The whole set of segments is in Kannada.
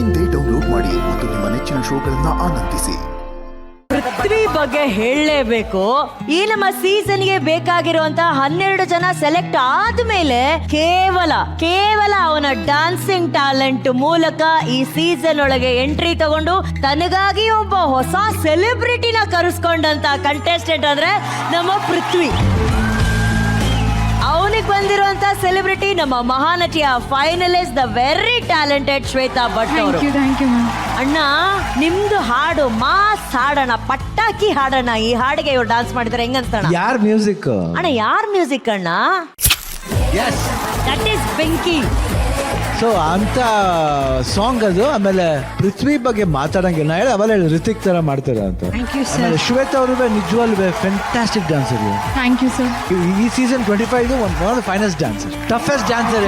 ಇಂದೇ ಡೌನ್ಲೋಡ್ ಮಾಡಿ ಮತ್ತು ನಿಮ್ಮ ನೆಚ್ಚಿನ ಶೋಗಳನ್ನ ಆನಂದಿಸಿ. ಪೃಥ್ವಿ ಬಗ್ಗೆ ಹೇಳಲೇಬೇಕು. ಈ ನಮ್ಮ ಸೀಸನ್ಗೆ ಬೇಕಾಗಿರುವಂತ 12 ಜನ ಸೆಲೆಕ್ಟ್ ಆದ್ಮೇಲೆ ಕೇವಲ ಅವನ ಡಾನ್ಸಿಂಗ್ ಟ್ಯಾಲೆಂಟ್ ಮೂಲಕ ಈ ಸೀಸನ್ ಒಳಗೆ ಎಂಟ್ರಿ ತಗೊಂಡು ತನಗಾಗಿ ಒಬ್ಬ ಹೊಸ ಸೆಲೆಬ್ರಿಟಿನ ಕರೆಸ್ಕೊಂಡಂತ ಕಂಟೆಸ್ಟೆಂಟ್ ಅಂದ್ರೆ ನಮ್ಮ ಪೃಥ್ವಿ. ಅವನಿಗೆ ಬಂದಿರುವಂತ ಸೆಲೆಬ್ರಿಟಿ ನಮ್ಮ ಮಹಾನಟಿಯ finalist the very talented Shweta Bhat ಅವರು. ಅಣ್ಣ, ನಿಮ್ದು ಹಾಡು ಮಾಸ್ ಹಾಡೋಣ, ಪಟಾಕಿ ಹಾಡೋಣ. ಈ ಹಾಡಿಗೆ ಇವ್ರು ಡಾನ್ಸ್ ಮಾಡಿದ್ರೆ ಹೆಂಗಂತಣ? ಯಾರ್ ಮ್ಯೂಸಿಕ್ ಅಣ್ಣ, ಯಾರ್ ಮ್ಯೂಸಿಕ್ ಅಣ್ಣ? ದಟ್ ಈಸ್ ಬೆಂಕಿ. ಸೊ ಅಂತ ಸಾಂಗ್ ಅದು. ಆಮೇಲೆ ಪೃಥ್ವಿ ಬಗ್ಗೆ ಮಾತಾಡಂಗಿಲ್ಲ. ಹೇಳಿ ಅವೆಲ್ಲ ರಿತಿಕ್ ತರ ಮಾಡ್ತಾರೆ ಅಂತ. ಆಮೇಲೆ ಶ್ವೇತಾ ಅವರು ನಿಜವಾಗ್ಲೂ fantastic dancer. Thank you sir. ಈ season 25 one of the finest dancer, toughest dancer.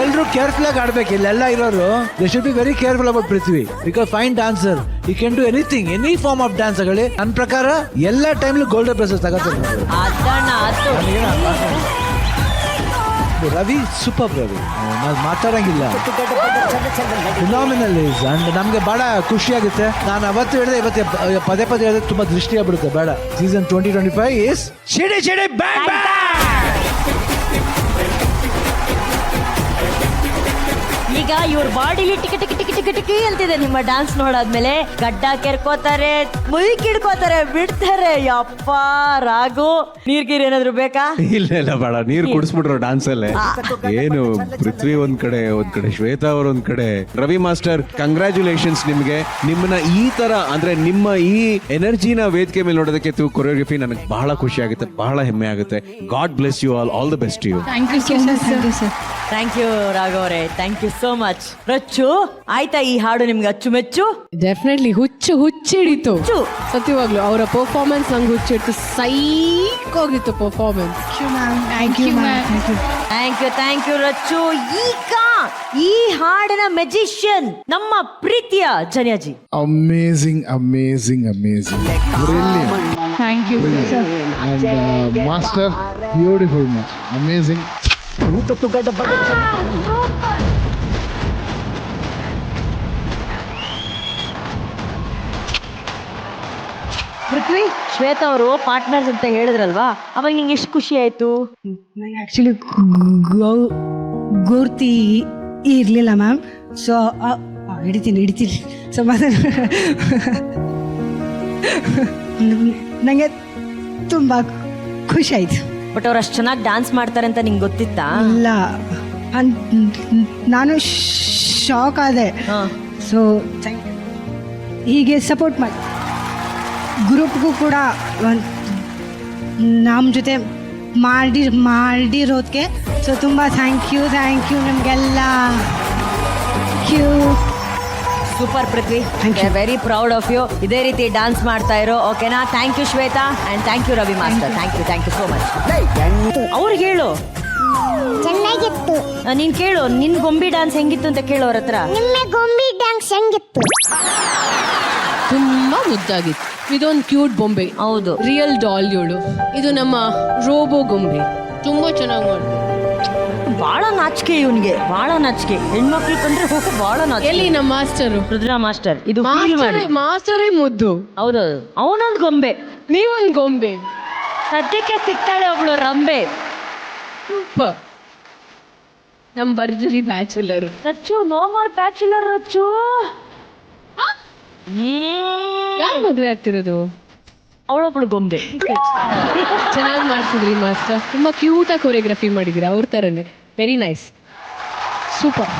ಎಲ್ರು ಕೇರ್ಫುಲ್ ಆಗಿ ಆಡ್ಬೇಕು. ಇಲ್ಲೆಲ್ಲ ಇರೋರು they should be very careful about Prithvi because fine dancer. You can do anything, any form of dance ಆಗಲಿ. ನನ್ನ ಪ್ರಕಾರ ಎಲ್ಲ ಟೈಮ್ಲು ಗೋಲ್ಡನ್ ಪ್ರಶಸ್ತಿ ತಗೋತಾರೆ. ರವಿ ಸೂಪರ್. ರವಿ ನಾವು ಮಾತಾಡಂಗಿಲ್ಲ, ಫಿನಾಮಿನಲ್ ಈಸ್. ಅಂಡ್ ನಮ್ಗೆ ಬಹಳ ಖುಷಿ ಆಗುತ್ತೆ. ನಾನು ಅವತ್ತು ಹೇಳಿದೆ, ಇವತ್ತು ಪದೇ ಹೇಳಿದ್ರೆ ತುಂಬಾ ದೃಷ್ಟಿ ಆಗ್ಬಿಡುತ್ತೆ. ಬೇಡ. Season 2025 is chitty chitty bang bang. ಈಗ ಇವ್ರ ಬಾಡಿಲಿ ಟಿಕಿ ಟಿಕಿ ಟಿಕಿ ಟಿಕಿ ಟಿಕಿ ಅಂತಿದೆ. ನಿಮ್ಮ ಡಾನ್ಸ್ ನೋಡಾದ್ಮೇಲೆ ಗಡ್ಡ ಕೆರ್ಕೋತಾರೆ, ಮುಯಿ ಕಿಡ್ಕೋತಾರೆ, ಬಿಡ್ತಾರೆ. ಯಪ್ಪ ರಾಗು, ನೀರ್ ಏನಾದ್ರು ಬೇಕಾ? ಇಲ್ಲ ಬೇಡ, ನೀರು ಕುಡಿಸ್ಬಿಟ್ರು ಡಾನ್ಸ್ ಅಲ್ಲೇ. ಏನು ಪೃಥ್ವಿ ಒಂದ್ ಕಡೆ ಶ್ವೇತಾ ಅವ್ರ ಒಂದ್ ಕಡೆ. ರವಿ ಮಾಸ್ಟರ್, ಕಂಗ್ರ್ಯಾಚುಲೇಷನ್ಸ್ ನಿಮ್ಗೆ. ನಿಮ್ಮನ್ನ ಈ ತರ ಅಂದ್ರೆ ನಿಮ್ಮ ಈ ಎನರ್ಜಿನ ವೇದಿಕೆ ಮೇಲೆ ನೋಡೋದಕ್ಕೆ ಕೊರಿಯೋಗ್ರಫಿ ನನಗೆ ಬಹಳ ಖುಷಿ ಆಗುತ್ತೆ, ಬಹಳ ಹೆಮ್ಮೆ ಆಗುತ್ತೆ. God bless you all the best you. Thank you so much sir. Thank you Raghav ಅವರೇ, thank you so much. Rachchu, ಆಯ್ತಾ ಈ ಹಾಡು ನಿಮ್ಗೆ ಅಚ್ಚುಮೆಚ್ಚು? ಡೆಫಿನೆಟ್ಲಿ ಹುಚ್ಚಿಡಿತು ಸತ್ಯವಾಗ್ಲು. ಅವರ ಪರ್ಫಾರ್ಮೆನ್ಸ್ ನಂಗೆ ಹುಚ್ಚಿಡ್ತು. ಸೈಕೋಗಿತ್ತು ಪರ್ಫಾರ್ಮೆನ್ಸ್. Thank you Rachchu. ಈಗ ಈ ಹಾಡಿನ ಮೆಜಿಷಿಯನ್ ನಮ್ಮ ಪ್ರೀತಿಯ Janyaji. Amazing. Brilliant. Thank you sir. And master, beautiful match. Amazing. Prithvi, Shweta ಅವರು ಪಾರ್ಟ್ನರ್ಸ್ ಅಂತ ಹೇಳಿದ್ರಲ್ವಾ, ಅವಾಗ ನಿಂಗೆ ಎಷ್ಟು ಖುಷಿ ಆಯ್ತು? ನನಗೆ ಆ್ಯಕ್ಚುಲಿ ಗುರ್ತಿ ಇರಲಿಲ್ಲ ಮ್ಯಾಮ್. ಸೊ ಹಿಡಿತೀನಿ ಸೊ ನನಗೆ ತುಂಬ ಖುಷಿ ಆಯ್ತು. ಬಟ್ ಅವ್ರು ಅಷ್ಟು ಚೆನ್ನಾಗಿ ಡಾನ್ಸ್ ಮಾಡ್ತಾರೆ ಅಂತ ನಿಂಗೆ ಗೊತ್ತಿತ್ತಾ? ಇಲ್ಲ, ನಾನು ಶಾಕ್ ಆದೆ. ಸೊ ಹೀಗೆ ಸಪೋರ್ಟ್ ಮಾಡಿ ಗ್ರೂಪ್ಗೂ ಕೂಡ ನಮ್ಮ ಜೊತೆ ಮಾಡಿರೋದಕ್ಕೆ ಸೊ ತುಂಬ ಥ್ಯಾಂಕ್ ಯು ನಿಮಗೆಲ್ಲ. Super Prithvi, very proud of you. ಇದೇ ರೀತಿ ಡಾನ್ಸ್ ಮಾಡ್ತಾ ಇರೋ, ಓಕೆನಾ? Thank you Shweta and thank you Ravi master. Thank you so much. ಅವ್ರಿಗೆ ಹೇಳು, ಚೆನ್ನಾಗಿತ್ತು. ನೀನ್ ಕೇಳು, ನಿನ್ ಗೊಂಬಿ ಡಾನ್ಸ್ ಹೆಂಗಿತ್ತು ಅಂತ ಕೇಳು ಅವ್ರ ಹತ್ರ. ನಿಮ್ಮ ಗೊಂಬಿ ಡ್ಯಾನ್ಸ್ ಹೆಂಗಿತ್ತು? ತುಂಬಾ ಮುದ್ದಾಗಿತ್ತು. ಇದೊಂದು ಕ್ಯೂಟ್ ಬೊಂಬೆ. ಹೌದು, ರಿಯಲ್ ಡಾಲ್ ಇವಳು. ಇದು ನಮ್ಮ ರೋಬೋ ಗೊಂಬೆ. ತುಂಬಾ ಚೆನ್ನಾಗಿ ಮಾಡ್ತಾರೆ. ಬಹಳ ನಾಚಿಕೆ ಇವನಿಗೆ, ಬಹಳ ನಾಚಿಕೆ. ಹೆಣ್ಮಕ್ಳು ಕಂಡ್ರೆ ಬಹಳ ನಾಚಿಕೆ. ಎಲ್ಲಿ ನಮ್ಮ ಮಾಸ್ಟರು? ರುದ್ರ ಮಾಸ್ಟರ್. ಇದು ಮಾಸ್ಟರೇ ಮುದ್ದು. ಹೌದೌದು, ಅವನೊಂದು ಗೊಂಬೆ, ನೀವೊಂದು ಗೊಂಬೆ. ಸದ್ಯಕ್ಕೆ ಸಿಗ್ತಾಳೆ ಒಬ್ಳು ರಂಬೆ. ಸೂಪರ್. ನಮ್ಮ Bharjari bachelor. Rachchu, no more bachelor Rachchu. ಯಾರು ಮದುವೆ ಆಗ್ತಿರೋದು? ಅವಳೊಬ್ಳು ಗೊಂಬೆ. ಚೆನ್ನಾಗಿ ಮಾಡ್ತಿದ್ರಿ ಮಾಸ್ಟರ್. ತುಂಬಾ ಕ್ಯೂಟ್ ಆಗಿ ಕೊರಿಯೋಗ್ರಫಿ ಮಾಡಿದಿರಿ, ಅವ್ರ ತರನೇ. Very nice, super.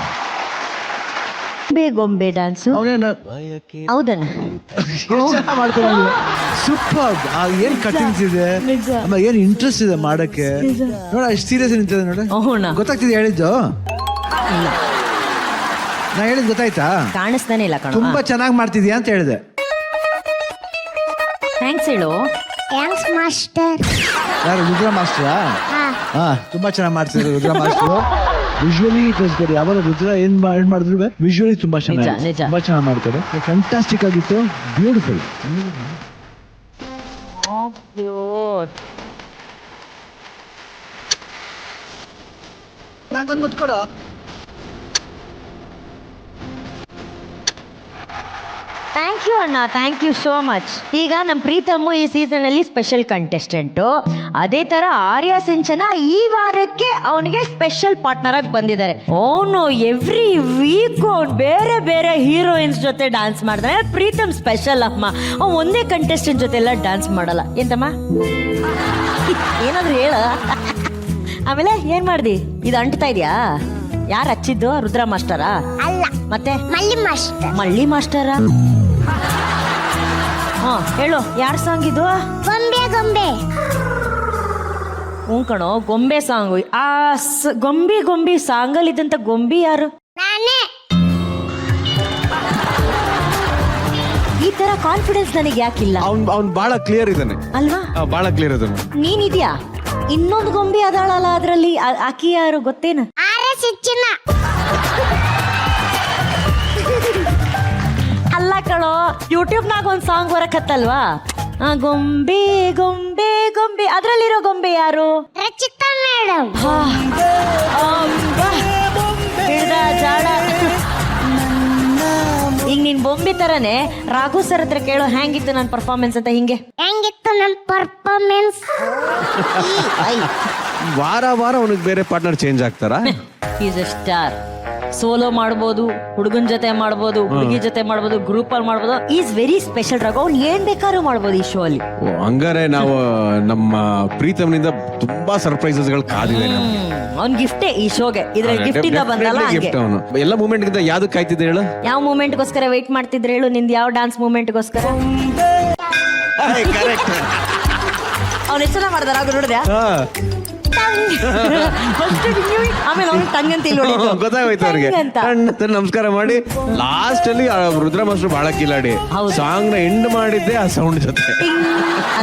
ಗೊಂಬೆ ಡಾನ್ಸು ಹೌದಣ್ಣ, ಸೂಪರ್. ಏನ್ ಕಟಿಂಗ್ಸ್ ಇದೆ, ಆಮೇಲೆ ಏನ್ ಇಂಟ್ರೆಸ್ಟ್ ಇದೆ ಮಾಡಕ್ಕೆ. ನೋಡ ಎಷ್ಟು ಸೀರಿಯಸ್ ನಿಂತಿದೆ ನೋಡ. ಗೊತ್ತಾಗ್ತಿದೆ ಹೇಳಿದ್ದು? ನಾ ಹೇಳಿದ್ ಗೊತ್ತಾಯ್ತಾ? ಕಾಣಿಸ್ತಾನೆ ಇಲ್ಲ ಕಣ. ತುಂಬಾ ಚೆನ್ನಾಗಿ ಮಾಡ್ತಿದ್ಯಾ ಅಂತ ಹೇಳಿದೆ. ಥ್ಯಾಂಕ್ಸ್ ಹೇಳು. Thanks master. ಯಾರು? ರುದ್ರ ಮಾಸ್ಟರಾ? ಹಾ, ತುಂಬಾ ಚೆನ್ನಾಗಿ ಮಾಡ್ತಿದ್ರು ರುದ್ರ ಮಾಸ್ಟರ್. ವಿಜುವಲಿ ಕಳಿಸ್ತಾರೆ. ಯಾವಾಗ ರುದ್ರ ಏನ್ ಮಾಡಿದ್ರು ವಿಜುವಲಿ ತುಂಬಾ ಚೆನ್ನಾಗಿ, ತುಂಬಾ ಚೆನ್ನಾಗಿ ಮಾಡ್ತಾರೆ. ಫ್ಯಾಂಟಾಸ್ಟಿಕ್ ಆಗಿತ್ತು, ಬ್ಯೂಟಿಫುಲ್. ಥ್ಯಾಂಕ್ ಯು ಅಣ್ಣ, ಥ್ಯಾಂಕ್ ಯು ಸೋ ಮಚ್. ಈಗ ನಮ್ಮ ಪ್ರೀತಮ್ಮು ಈ ಸೀಸನ್ ಅಲ್ಲಿ ಸ್ಪೆಷಲ್ ಕಂಟೆಸ್ಟೆಂಟು. ಅದೇ ತರ ಆರ್ಯ ಸಿಂಚನ ಈ ವಾರಕ್ಕೆ ಅವನಿಗೆ ಸ್ಪೆಷಲ್ ಪಾರ್ಟ್ನರ್ ಆಗಿ ಬಂದಿದ್ದಾರೆ. ಅವನು ಎವ್ರಿ ವೀಕ್ ಬೇರೆ ಬೇರೆ ಹೀರೋಯಿನ್ಸ್ ಜೊತೆ ಡ್ಯಾನ್ಸ್ ಮಾಡ್ತಾನೆ. ಪ್ರೀತಮ್ ಸ್ಪೆಷಲ್ ಅಮ್ಮ, ಅವ್ನು ಒಂದೇ ಕಂಟೆಸ್ಟೆಂಟ್ ಜೊತೆ ಎಲ್ಲ ಡ್ಯಾನ್ಸ್ ಮಾಡಲ್ಲ. ಎಂತಮ್ಮ ಏನಾದ್ರು ಹೇಳ. ಆಮೇಲೆ ಏನ್ ಮಾಡ್ದಿ? ಇದು ಅಂಟ್ತಾ ಇದೆಯಾ? ಯಾರು ಹಚ್ಚಿದ್ದು? ರುದ್ರ ಮಾಸ್ಟರಾ? ಅಲ್ಲ, ಮತ್ತೆ ಮಲ್ಲಿ ಮಾಸ್ಟರ್. ಮಳ್ಳಿ ಮಾಸ್ಟರ? ಹಾ ಹೇಳು, ಯಾರ್ ಸಾಂಗ್ ಇದು? ಗೊಂಬೆ ಗೊಂಬೆ. ಹ್ಞೂ ಕಣೋ, ಗೊಂಬೆ ಸಾಂಗು. ಆ ಗೊಂಬಿ ಗೊಂಬಿ ಸಾಂಗಲ್ಲಿ ಇದ್ದಂತ ಗೊಂಬಿ ಯಾರು? ನಾನೇ. ಈ ತರ ಕಾನ್ಫಿಡೆನ್ಸ್ ನನಗೆ ಯಾಕಿಲ್ಲ? ಅವ್ನ್ ಬಹಳ ಕ್ಲಿಯರ್ ಇದ್ದಾನೆ ಅಲ್ವಾ? ಬಹಳ ಕ್ಲಿಯರ್ ಇದ್ದಾನೆ. ನೀನಿದ್ಯಾ? ಇನ್ನೊಂದು ಗೊಂಬಿ ಅದಾಳಲ್ಲ ಅದ್ರಲ್ಲಿ, ಆಕಿ ಯಾರು ಗೊತ್ತೇನು? ಆರ್ಯ ಸಿಂಚನ. ಅಲ್ಲ ಕಣೋ, ಯೂಟ್ಯೂಬ್ನಾಗ ಒಂದ್ ಸಾಂಗ್ ಬರಕತ್ತಲ್ವಾ? ಗೊಂಬೆ ಗೊಂಬೆ ಗೊಂಬೆ, ಅದ್ರಲ್ಲಿರೋ ಗೊಂಬೆ ಯಾರು? ರಚಿತಾ ಮೇಡಮ್. ಹಿಡ್ದ ಜಾಡ. ಈಗ ನೀನ್ ಬೊಂಬೆ ತರನೇ ರಾಘು ಸರ್ ಹತ್ರ ಕೇಳೋ ಹೆಂಗಿತ್ತು ನನ್ನ ಪರ್ಫಾರ್ಮೆನ್ಸ್ ಅಂತ. ಹಿಂಗೆ ಹೆಂಗಿತ್ತು ನನ್ನ ಪರ್ಫಾರ್ಮೆನ್ಸ್? ವಾರ ವಾರ ಅವನಿಗೆ ಬೇರೆ ಪಾರ್ಟ್ನರ್ ಚೇಂಜ್ ಆಗ್ತಾರಾ? Is A star. ಸೋಲೋ ಮಾಡ್ಬೋದು, ಹುಡುಗನ್ ಜೊತೆ ಮಾಡ್ಬೋದು, ಹುಡುಗಿ ಜೊತೆ ಮಾಡ್ಬೋದು, ಗ್ರೂಪ್ ಅಲ್ಲಿ ಮಾಡ್ಬೋದು. Is very special Raghu. ಅವ್ನು ಏನ್ ಬೇಕಾದ್ರೂ ಮಾಡ್ಬೋದು ಈ ಶೋ ಅಲ್ಲಿ. ಹಂಗಾರೆ ನಾವು ನಮ್ಮ ಪ್ರೀತಮ್ನಿಂದ ತುಂಬಾ ಸರ್ಪ್ರೈಸಸ್ ಗಳು ಕಾದಿದೆ. ಅವ್ನ್ ಗಿಫ್ಟೇ ಈ ಶೋಗೆ. ಇದ್ರ ಗಿಫ್ಟ್ ಇಂದ ಬಂದಲ್ಲ ಹಂಗೆ. ಗಿಫ್ಟ್ ಅವನು ಎಲ್ಲ ಮೂಮೆಂಟ್ ಗಿಂತ ಯಾವ್ದು ಕಾಯ್ತಿದ್ದೆ ಹೇಳು? ಯಾವ ಮೂಮೆಂಟ್ಗೋಸ್ಕರ ವೇಟ್ ಮಾಡ್ತಿದ್ರೆ ಹೇಳು? ನಿಂದು ಯಾವ ಡಾನ್ಸ್ ಮೂಮೆಂಟ್ಗೋಸ್ಕರ? ಅವ್ನ ಹೆಸರ ಮಾಡ್ದ ರಾಘು, ನೋಡಿದ್ಯಾ? ಆಮೇಲೆ ಅವ್ನು ಟಂಗ್ ಅಂತ ಇಲ್ಲಿ ಗೊತ್ತಾಗೋಯ್ತು ಅವ್ರಿಗೆ. ನಮಸ್ಕಾರ ಮಾಡಿ ಲಾಸ್ಟ್ ಅಲ್ಲಿ ರುದ್ರ ಮಾಸ್ಟರ್ ಬಹಳ ಕಿಲಾಡಿ ಸಾಂಗ್ ನ ಎಂಡ್ ಮಾಡಿದ್ದೆ ಆ ಸೌಂಡ್ ಜೊತೆ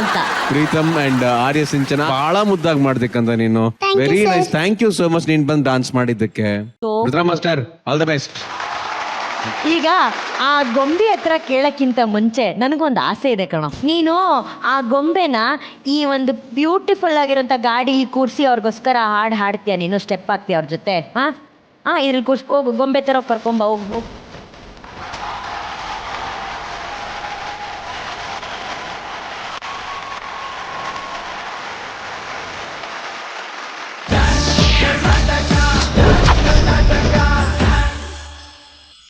ಅಂತ. ಪ್ರೀತಮ್ ಅಂಡ್ ಆರ್ಯ ಸಿಂಚನ ಬಹಳ ಮುದ್ದಾಗಿ ಮಾಡ್ಬೇಕಂತ ನೀನು. Very nice. Thank you so much ನೀನ್ ಬಂದು ಡಾನ್ಸ್ ಮಾಡಿದ್ದಕ್ಕೆ. Rudra master all the best. ಈಗ ಆ ಗೊಂಬೆ ಹತ್ರ ಕೇಳಕ್ಕಿಂತ ಮುಂಚೆ ನನಗೊಂದು ಆಸೆ ಇದೆ ಕಣೋ. ನೀನು ಆ ಗೊಂಬೆನ ಈ ಒಂದು ಬ್ಯೂಟಿಫುಲ್ ಆಗಿರೋಂಥ ಗಾಡಿ ಕೂರಿಸಿ ಅವ್ರಿಗೋಸ್ಕರ ಹಾಡ್ತೀಯ, ನೀನು ಸ್ಟೆಪ್ ಹಾಕ್ತೀಯ ಅವ್ರ ಜೊತೆ. ಇದ್ರಲ್ಲಿ ಕೂರ್ಸ್ಕೊ, ಗೊಂಬೆ ತರ ಕರ್ಕೊಂಬ ಹೋಗು.